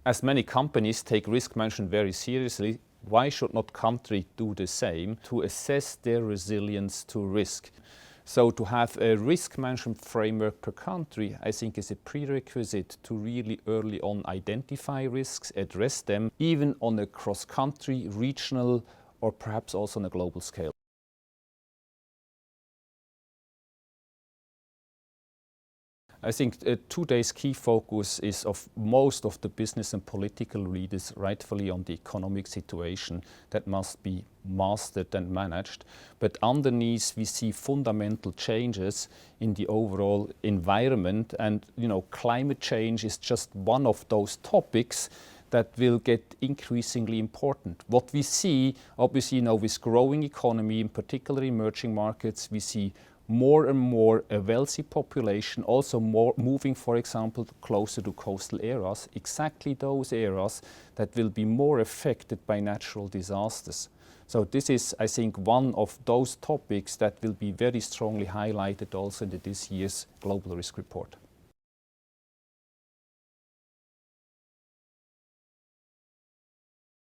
As many companies take risk management very seriously, why should not countries do the same to assess their resilience to risk? So to have a risk management framework per country, I think is a prerequisite to really early on identify risks, address them, even on a cross-country, regional, or perhaps also on a global scale. I think today's key focus is of most of the business and political leaders rightfully on the economic situation that must be mastered and managed. But underneath we see fundamental changes in the overall environment, and climate change is just one of those topics that will get increasingly important. What we see, obviously with growing economy, in particular emerging markets, we see more and more a wealthy population, also more moving, for example, closer to coastal areas, exactly those areas that will be more affected by natural disasters. So this is, I think, one of those topics that will be very strongly highlighted also in this year's Global Risk Report.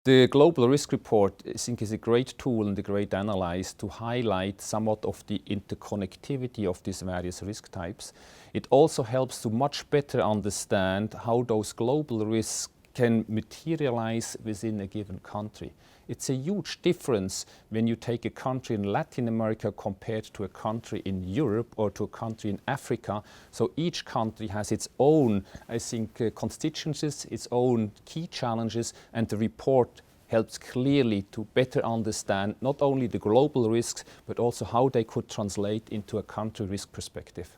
The Global Risk Report, I think, is a great tool and a great analysis to highlight somewhat of the interconnectivity of these various risk types. It also helps to much better understand how those global risks can materialize within a given country. It's a huge difference when you take a country in Latin America compared to a country in Europe or to a country in Africa. So each country has its own, I think, constituencies, its own key challenges, and the report helps clearly to better understand not only the global risks, but also how they could translate into a country risk perspective.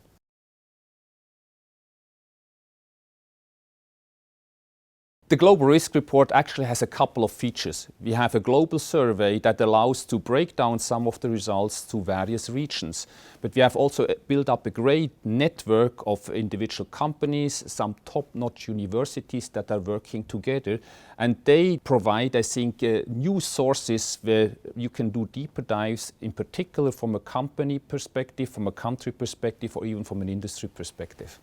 The Global Risk Report actually has a couple of features. We have a global survey that allows to break down some of the results to various regions. But we have also built up a great network of individual companies, some top-notch universities that are working together. And they provide, I think, new sources where you can do deeper dives, in particular from a company perspective, from a country perspective, or even from an industry perspective.